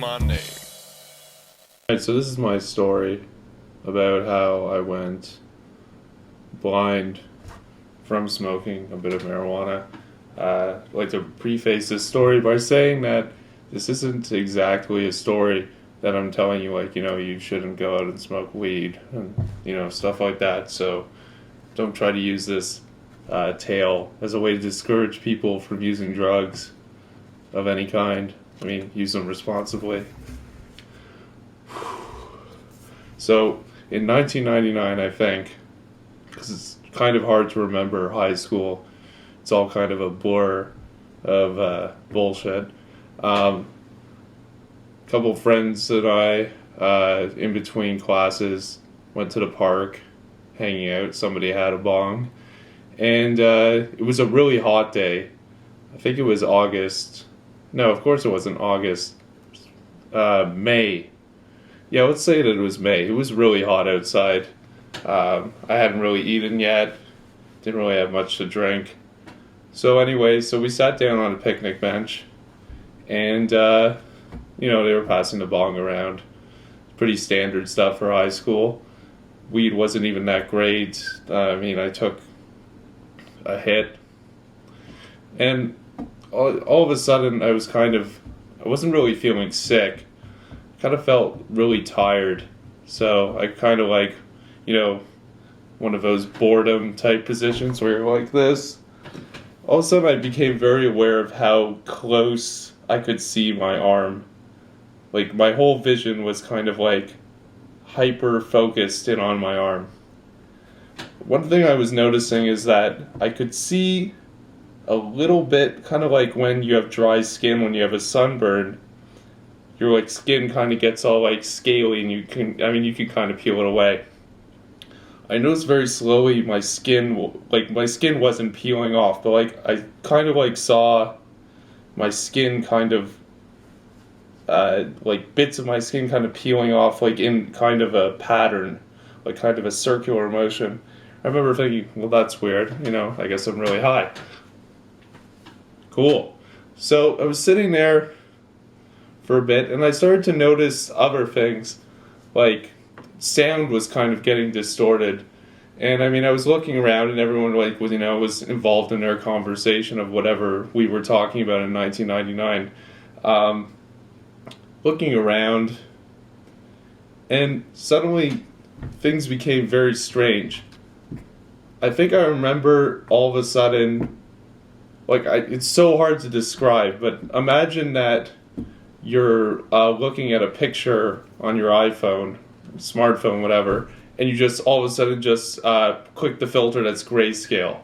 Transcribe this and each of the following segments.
my name. Alright, so this is my story about how I went blind from smoking a bit of marijuana. I'd like to preface this story by saying that this isn't exactly a story that I'm telling you, like, you shouldn't go out and smoke weed and, stuff like that. So don't try to use this tale as a way to discourage people from using drugs of any kind. I mean, use them responsibly. So, in 1999, I think, because it's kind of hard to remember high school, it's all kind of a blur of bullshit. Couple friends and I, in between classes, went to the park, hanging out. Somebody had a bong, and it was a really hot day. I think it was August. No, of course it wasn't August. May. Yeah, let's say that it was May. It was really hot outside. I hadn't really eaten yet. Didn't really have much to drink. So anyway, we sat down on a picnic bench, and they were passing the bong around. Pretty standard stuff for high school. Weed wasn't even that great. I took a hit, and all of a sudden I wasn't really feeling sick. Kind of felt really tired. So I kind of one of those boredom type positions where you're like this. All of a sudden I became very aware of how close I could see my arm. Like, my whole vision was kind of hyper focused in on my arm. One thing I was noticing is that I could see a little bit, kind of like when you have dry skin, when you have a sunburn, your skin kind of gets all scaly, and you can kind of peel it away. I noticed very slowly my skin wasn't peeling off, but I kind of saw my skin kind of bits of my skin kind of peeling off in kind of a pattern, kind of a circular motion. I remember thinking, well, that's weird, I guess I'm really high. Cool. So I was sitting there for a bit, and I started to notice other things, sound was kind of getting distorted. And I was looking around, and everyone was involved in their conversation of whatever we were talking about in 1999. Looking around, and suddenly things became very strange. I think I remember all of a sudden, it's so hard to describe, but imagine that you're looking at a picture on your iPhone, smartphone, whatever, and you just all of a sudden click the filter that's grayscale.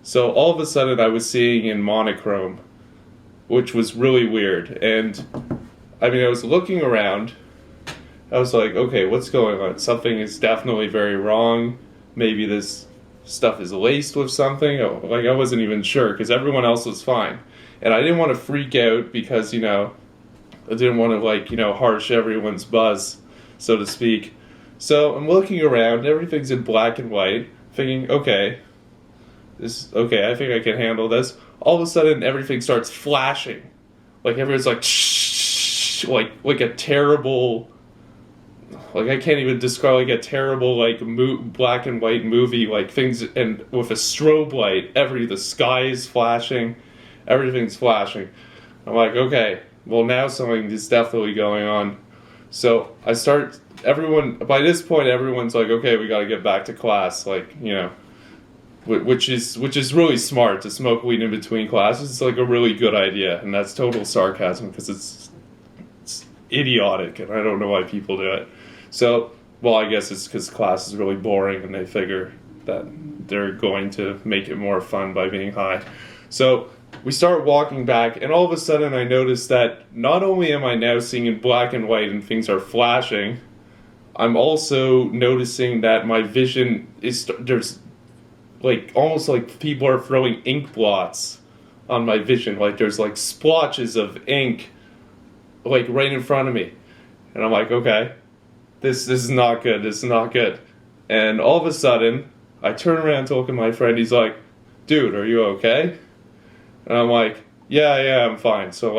So all of a sudden I was seeing in monochrome, which was really weird. And I was looking around. I was like, okay, what's going on? Something is definitely very wrong. Maybe this stuff is laced with something. I wasn't even sure because everyone else was fine. And I didn't want to freak out because, I didn't want to harsh everyone's buzz, so to speak. So I'm looking around, everything's in black and white, thinking, okay, I think I can handle this. All of a sudden everything starts flashing. Everyone's shh, like a terrible, I can't even describe, a terrible black and white movie, things, and with a strobe light, the sky is flashing, everything's flashing. I'm like, okay, well, now something is definitely going on. So by this point, everyone's like, okay, we gotta get back to class, which is really smart to smoke weed in between classes. It's a really good idea, and that's total sarcasm because it's idiotic, and I don't know why people do it. So, well, I guess it's because class is really boring, and they figure that they're going to make it more fun by being high. So we start walking back, and all of a sudden I notice that not only am I now seeing in black and white and things are flashing, I'm also noticing that my vision there's almost like people are throwing ink blots on my vision. There's splotches of ink right in front of me. And I'm like, okay, this is not good, this is not good. And all of a sudden, I turn around to look at my friend, he's like, dude, are you okay? And I'm like, yeah, I'm fine. So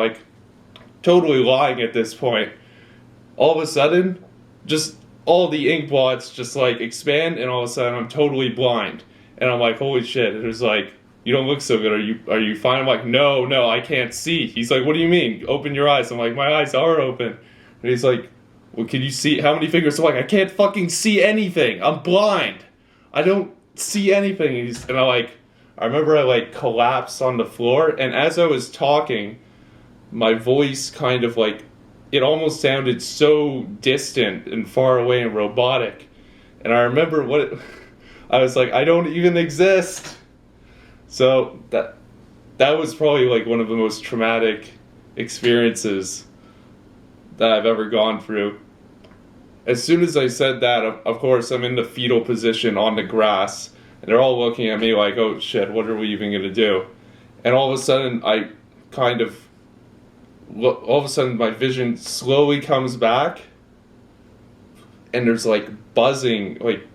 totally lying at this point. All of a sudden, just all the ink blots just like expand, and all of a sudden I'm totally blind. And I'm like, holy shit. It was like, you don't look so good. Are you fine? I'm like, no, I can't see. He's like, what do you mean? Open your eyes. I'm like, my eyes are open. And he's like, well, can you see how many fingers? I'm like, I can't fucking see anything. I'm blind. I don't see anything. And I remember I like collapsed on the floor, and as I was talking, my voice kind of like, it almost sounded so distant and far away and robotic. And I remember I was like, I don't even exist. So that was probably like one of the most traumatic experiences that I've ever gone through. As soon as I said that, of course, I'm in the fetal position on the grass, and they're all looking at me like, oh shit, what are we even going to do? And all of a sudden, my vision slowly comes back, and there's like buzzing, like,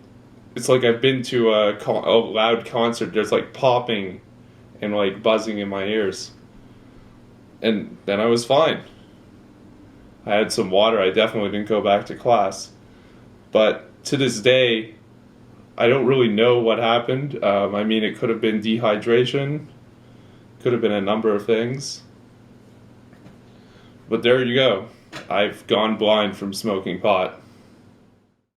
it's like I've been to a loud concert. There's like popping and like buzzing in my ears. And then I was fine. I had some water. I definitely didn't go back to class. But to this day, I don't really know what happened. I mean, it could have been dehydration. Could have been a number of things. But there you go. I've gone blind from smoking pot.